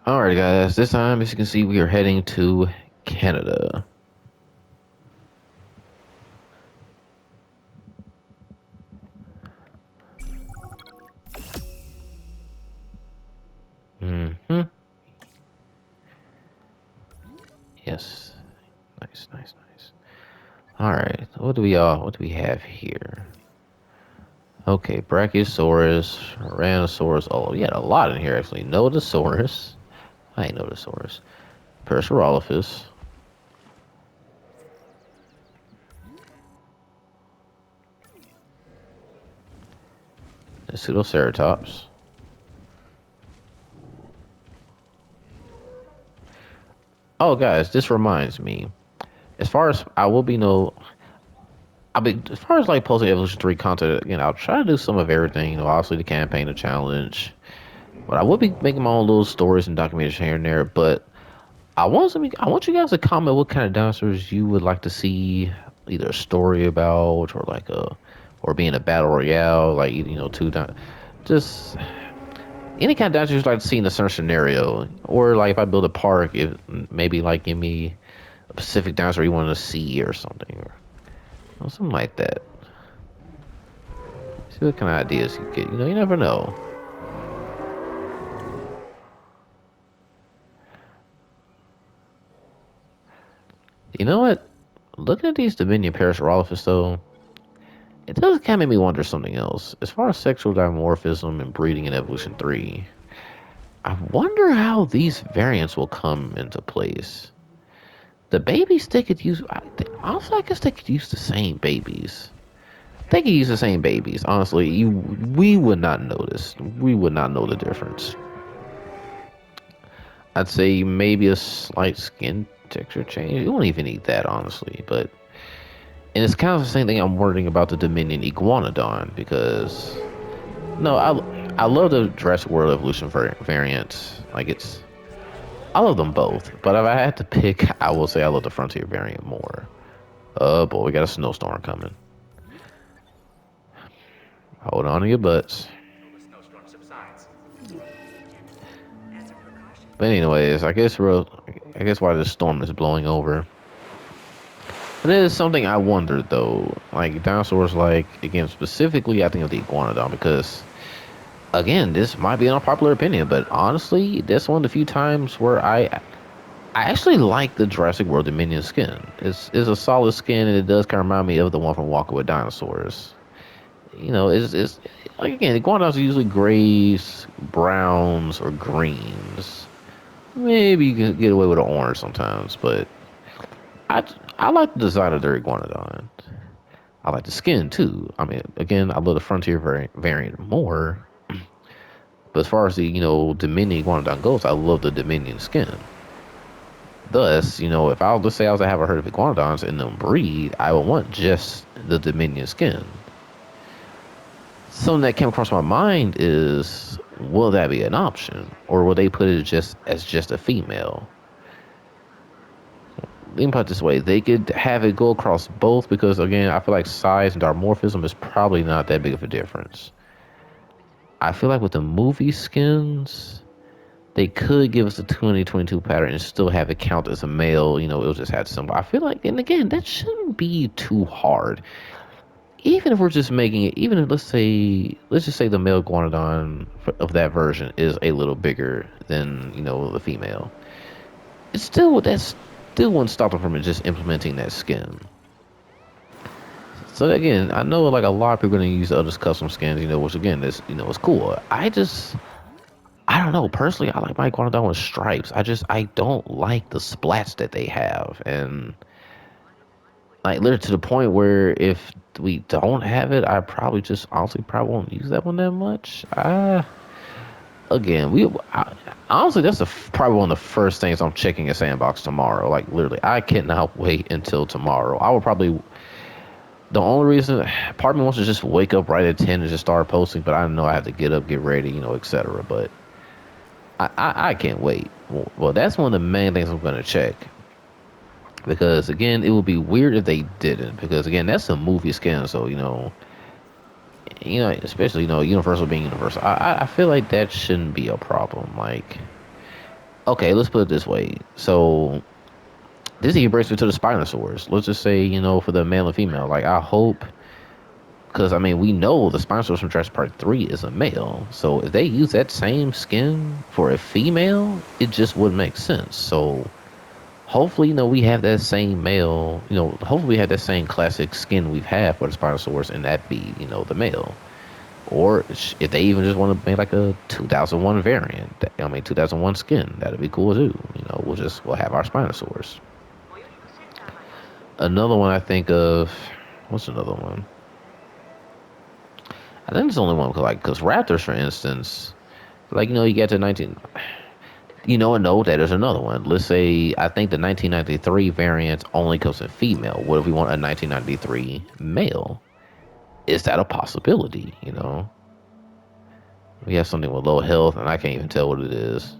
Alright, guys, this time, as you can see, we are heading to Canada. Hmm. Yes. Nice, nice, nice. Alright, what do we have here? Okay, Brachiosaurus, Tyrannosaurus. Oh, we had a lot in here, actually. Nodosaurus. I ain't Nodosaurus. Parasaurolophus. Pseudoceratops. Oh, guys, this reminds me. As far as I will be no as far as like posting Evolution 3 content, I'll try to do some of everything. Obviously the campaign, the challenge. But I will be making my own little stories and documentaries here and there. But I want you guys to comment what kind of dinosaurs you would like to see either a story about or or be in a battle royale, like just any kind of dinosaurs you'd like to see in a certain scenario. Or like if I build a park, if maybe like give me a specific dinosaur you want to see or something or something like that. See what kind of ideas you get. You never know. You know what? Looking at these Dominion Parasaurolophus, though, it does kind of make me wonder something else. As far as sexual dimorphism and breeding in Evolution 3, I wonder how these variants will come into place. The babies they could use, also, I guess they could use the same babies. They could use the same babies. Honestly, we would not notice. We would not know the difference. I'd say maybe a slight skin texture change. You won't even need that, honestly. And it's kind of the same thing I'm wondering about the Dominion Iguanodon because no, I love the Jurassic World Evolution variants. I love them both, but if I had to pick, I will say I love the Frontier variant more. Oh boy, we got a snowstorm coming. Hold on to your butts. But anyways, I guess why this storm is blowing over. But it is something I wondered though, like dinosaurs, like again specifically, I think of the iguanodon because again, this might be an unpopular opinion, but honestly, that's one of the few times where I actually like the Jurassic World Dominion skin. It's a solid skin, and it does kind of remind me of the one from Walking with Dinosaurs. It's like again, iguanas are usually grays, browns, or greens. Maybe you can get away with an orange sometimes, but I I like the design of their iguanodon. I like the skin too. I mean, again, I love the Frontier variant more. But as far as the Dominion iguanodon goes, I love the Dominion skin. Thus, if I was to say I was to have a herd of iguanodons and them breed, I would want just the Dominion skin. Something that came across my mind is, will that be an option, or will they put it just a female? Let me put it this way: they could have it go across both because, again, I feel like size and dimorphism is probably not that big of a difference. I feel like with the movie skins, they could give us a 2022 pattern and still have it count as a male. It'll just have some. I feel like, and again, that shouldn't be too hard. Even if we're just making it, even if let's just say the male guanodon of that version is a little bigger than the female. That's still wouldn't stop them from just implementing that skin. So again, I know like a lot of people are going to use other custom skins, which again is is cool. I don't know. Personally, I like my Iguanodon with stripes. I don't like the splats that they have, and like literally to the point where if we don't have it, I probably just honestly probably won't use that one that much. Again, honestly that's probably one of the first things I'm checking a sandbox tomorrow. Like literally, I cannot wait until tomorrow. I will probably the only reason part of me wants to just wake up right at 10 and just start posting, but I know I have to get up, get ready, etc. But I can't wait. Well, that's one of the main things I'm going to check because again, it would be weird if they didn't. Because again, that's a movie skin, so especially Universal being Universal, I feel like that shouldn't be a problem. Like Okay, let's put it this way. So this even brings me to the Spinosaurus. Let's just say, for the male and female. Like, I hope, because I mean, we know the Spinosaurus from Jurassic Park 3 is a male. So if they use that same skin for a female, it just wouldn't make sense. So hopefully, we have that same male, hopefully we have that same classic skin we've had for the Spinosaurus, and that be, the male. Or if they even just want to make like a 2001 variant, 2001 skin, that'd be cool too. We'll have our Spinosaurus. Another one I think of, what's another one? I think there's only one because Raptors, for instance, you get to 19. And no, that is another one. Let's say I think the 1993 variant only comes in female. What if we want a 1993 male? Is that a possibility? We have something with low health, and I can't even tell what it is.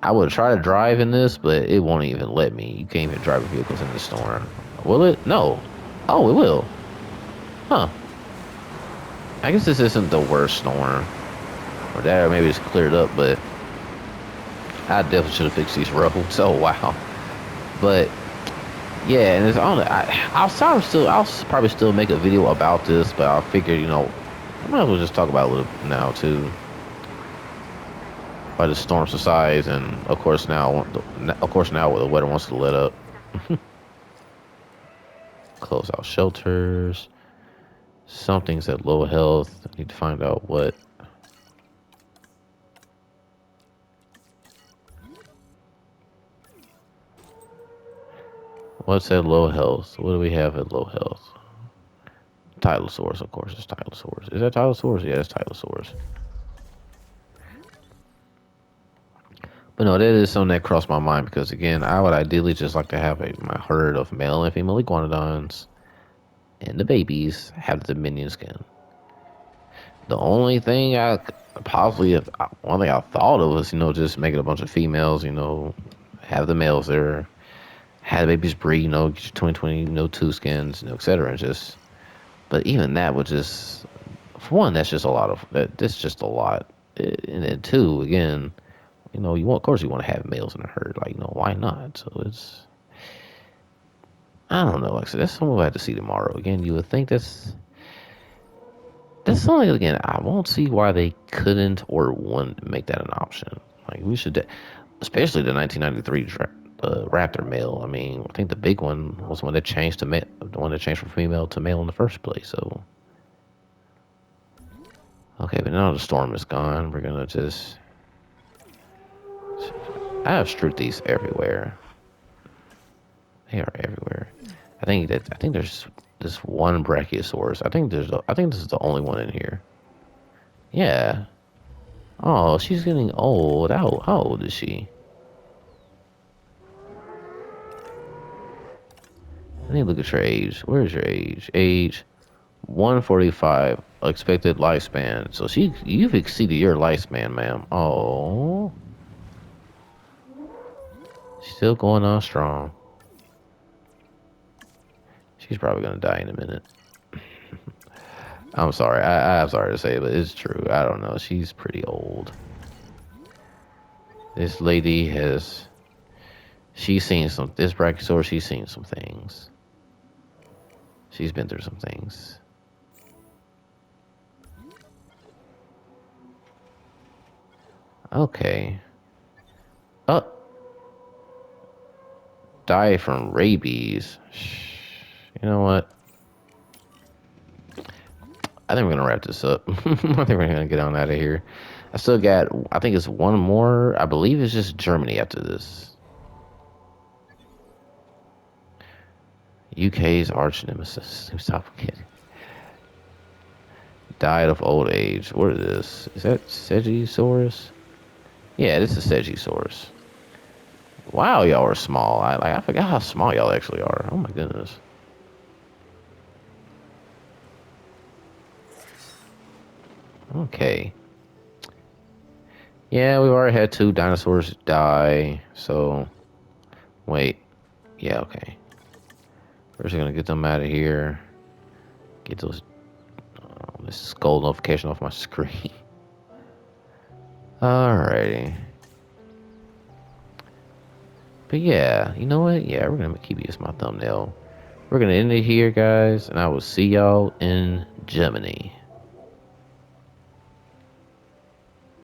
I would try to drive in this, but it won't even let me. You can't even drive vehicles in the storm. Will it? No. Oh, it will. Huh. I guess this isn't the worst storm. Or that, or maybe it's cleared up, but I definitely should have fixed these roads. Oh, wow. But, yeah, and it's on it. I'll probably still make a video about this, but I'll figure, I might as well just talk about it a little now, too. By the storm subsides, and of course now the weather wants to let up. Close out shelters. Something's at low health. I need to find out what. What's at low health? What do we have at low health? Tylosaurus, of course. It's Tylosaurus. Is that Tylosaurus? Yeah, it's Tylosaurus. But no, that is something that crossed my mind because, again, I would ideally just like to have my herd of male and female iguanodons and the babies have the Dominion skin. The only thing I possibly, one thing I thought of was, just make it a bunch of females, have the males there, have the babies breed, get your 2020, two skins, etc. And just, but even that would just, for one, that's just a lot of, that's just a lot. And then two, again, of course you want to have males in the herd, why not? So it's, I don't know, like I said, that's something we'll have to see tomorrow. Again, you would think that's something, again, I won't see why they couldn't or wouldn't make that an option. Like, we should, especially the 1993 Raptor male. I mean, I think the big one was the one that changed the one that changed from female to male in the first place. So, okay, but now the storm is gone. We're gonna just, I have Struthies everywhere. They are everywhere. I think there's this one Brachiosaurus. I think this is the only one in here. Yeah. Oh, she's getting old. How old is she? I need to look at your age. Where's your age? Age 145. Expected lifespan. So you've exceeded your lifespan, ma'am. Oh. Still going on strong. She's probably gonna die in a minute. I'm sorry. I'm sorry to say it, but it's true. I don't know. She's pretty old. This lady has. She's seen some. This Brachiosaurus, she's seen some things. She's been through some things. Okay. Oh. Die from rabies. You know what? I think we're gonna wrap this up. I think we're gonna get on out of here. I still got, I think it's one more. I believe it's just Germany after this. UK's arch nemesis. Stop kidding. Died of old age. What is this? Is that Stegosaurus? Yeah, this is Stegosaurus. Wow, y'all are small. I forgot how small y'all actually are. Oh my goodness. Okay. Yeah, we've already had 2 dinosaurs die. So, wait. Yeah, okay. We're just gonna get them out of here. Get those. This skull notification off my screen. Alrighty. But yeah, you know what? Yeah, we're gonna keep it as my thumbnail. We're gonna end it here, guys, and I will see y'all in Germany.